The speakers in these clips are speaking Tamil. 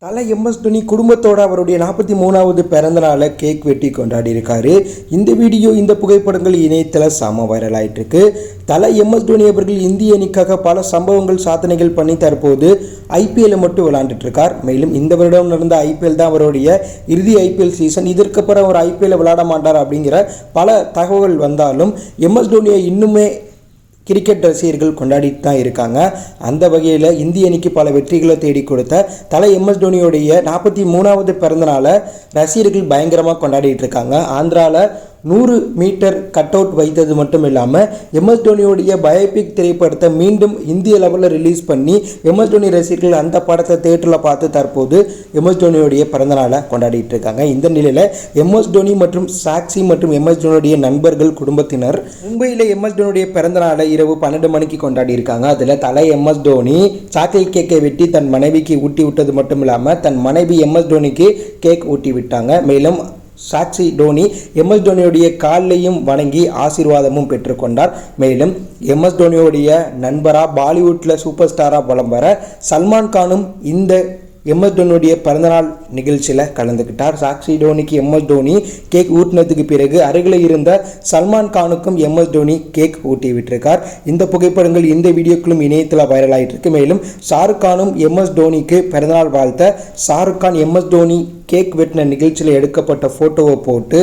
தலை எம்எஸ் தோனி குடும்பத்தோட அவருடைய 43வது பிறந்த நாளை கேக் வெட்டி கொண்டாடி இருக்காரு. இந்த வீடியோ இந்த புகைப்படங்கள் இணையத்தில் செம வைரல் ஆகிட்டு இருக்கு. தலை எம்எஸ் தோனி அவர்கள் இந்திய அணிக்காக பல சம்பவங்கள் சாதனைகள் பண்ணி தற்போது ஐபிஎல் மட்டும் விளையாண்டுட்டு இருக்கார். மேலும் இந்த வருடம் நடந்த ஐபிஎல் தான் அவருடைய இறுதி ஐபிஎல் சீசன். இதற்கப்புறம் அவர் ஐபிஎல் விளையாட மாட்டார் அப்படிங்கிற பல தகவல் வந்தாலும் எம்எஸ் தோனியை இன்னுமே கிரிக்கெட் ரசிகர்கள் கொண்டாடிட்டு தான் இருக்காங்க. அந்த வகையில் இந்திய அணிக்கு பல வெற்றிகளை தேடி கொடுத்த தலை எம்எஸ் தோனியோடைய 43வது பிறந்த நாளை ரசிகர்கள் பயங்கரமாக கொண்டாடிட்டு இருக்காங்க. ஆந்திராவில் 100 மீட்டர் கட் அவுட் வைத்தது மட்டும் இல்லாமல் எம்எஸ் தோனியோடைய பயோபிக் திரைப்படத்தை மீண்டும் இந்திய லெவலில் ரிலீஸ் பண்ணி எம்எஸ் தோனி ரசிகர்கள் அந்த படத்தை தேட்டரில் பார்த்து தற்போது எம்எஸ் தோனியோடைய பிறந்தநாளை கொண்டாடிட்டு இருக்காங்க. இந்த நிலையில் எம்எஸ் தோனி மற்றும் சாக்சி மற்றும் எம்எஸ் தோனியோடைய நண்பர்கள் குடும்பத்தினர் மும்பையில் எம்எஸ் தோனியோடைய பிறந்தநாளை இரவு 12 மணிக்கு கொண்டாடி இருக்காங்க. அதில் தலை எம்எஸ் தோனி சாக்லேட் கேக்கை வெட்டி தன் மனைவிக்கு ஊட்டி விட்டது மட்டும் இல்லாமல் தன் மனைவி எம்எஸ் தோனிக்கு கேக் ஊட்டி விட்டாங்க. மேலும் சாக்சி தோனி எம்எஸ் தோனியோடைய காலையும் வணங்கி ஆசீர்வாதமும் பெற்றுக்கொண்டார். மேலும் எம்எஸ் தோனியோடைய நண்பராக பாலிவுட்டில் சூப்பர் ஸ்டாராக வலம் வர சல்மான் கானும் இந்த எம்எஸ் தோனியுடைய பிறந்தநாள் நிகழ்ச்சியில் கலந்துக்கிட்டார். சாக்சி தோனிக்கு எம்எஸ் தோனி கேக் ஊட்டினதுக்கு பிறகு அருகில் இருந்த சல்மான் கானுக்கும் எம்எஸ் தோனி கேக் ஊட்டி விட்டிருக்கார். இந்த புகைப்படங்கள் இந்த வீடியோக்களும் இணையத்தில் வைரல் ஆகிட்டு இருக்கு. மேலும் ஷாருக் கானும் எம்எஸ் தோனிக்கு பிறந்தநாள் வாழ்த்த ஷாருக் கான் எம்எஸ் தோனி கேக் வெட்டின நிகழ்ச்சியில் எடுக்கப்பட்ட ஃபோட்டோவை போட்டு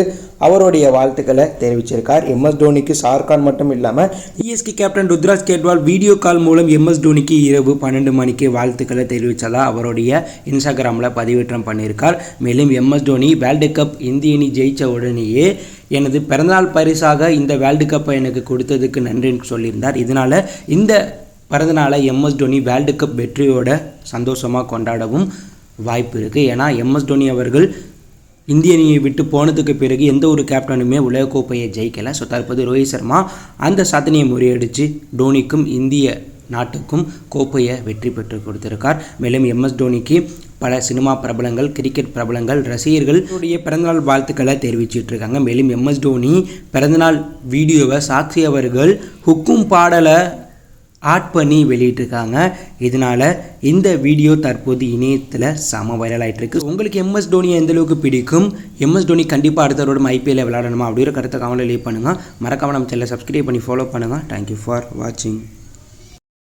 அவருடைய வாழ்த்துக்களை தெரிவிச்சிருக்கார். எம்எஸ் தோனிக்கு ஷாருக் கான் மட்டும் இல்லாமல் CSK captain Ruturaj Gaikwad video call மூலம் எம்எஸ் தோனிக்கு இரவு 12 மணிக்கு வாழ்த்துக்களை தெரிவித்ததா அவருடைய இன்ஸ்டாகிராமில் பதிவேற்றம் பண்ணியிருக்கார். மேலும் எம்எஸ் தோனி வேர்ல்டு கப் இந்திய அணி ஜெயித்த உடனேயே எனது பிறந்தநாள் பரிசாக இந்த வேர்ல்டு கப்பை எனக்கு கொடுத்ததுக்கு நன்றின்னு சொல்லியிருந்தார். இதனால் இந்த பிறந்தநாளை எம்எஸ் தோனி வேர்ல்டு கப் வெற்றியோட சந்தோஷமாக கொண்டாடவும் வாய்ப்பு இருக்குது. ஏன்னா எம்எஸ் தோனி அவர்கள் இந்திய அணியை விட்டு போனதுக்கு பிறகு எந்த ஒரு கேப்டனுமே உலகக்கோப்பையை ஜெயிக்கலை. ஸோ தற்போது ரோஹித் சர்மா அந்த சாதனையை முறியடித்து தோனிக்கும் இந்திய நாட்டுக்கும் கோப்பையை வெற்றி பெற்று கொடுத்திருக்கார். மேலும் எம்எஸ் தோனிக்கு பல சினிமா பிரபலங்கள் கிரிக்கெட் பிரபலங்கள் ரசிகர்களுடைய பிறந்தநாள் வாழ்த்துக்களை தெரிவிச்சிட்டு இருக்காங்க. மேலும் எம்எஸ் தோனி பிறந்தநாள் வீடியோவை சாக்சி அவர்கள் ஹுக்கும் பாடலை ஆட் பண்ணி வெளியிட்டிருக்காங்க. இதனால் இந்த வீடியோ தற்போது இணையத்தில் செம வைரல் ஆகிட்டு இருக்கு. உங்களுக்கு எம்எஸ் தோனியை எந்தளவுக்கு பிடிக்கும், எம்எஸ் தோனி கண்டிப்பாக அடுத்த வருடம் ஐபிஎல்ல விளையாடணுமா அப்படிங்கிற கருத்தை கமெண்ட்ல லீவ் பண்ணுங்கள். மறக்காம நம்ம சேனலை சப்ஸ்கிரைப் பண்ணி ஃபாலோ பண்ணுங்கள். தேங்க்யூ ஃபார் வாட்சிங்.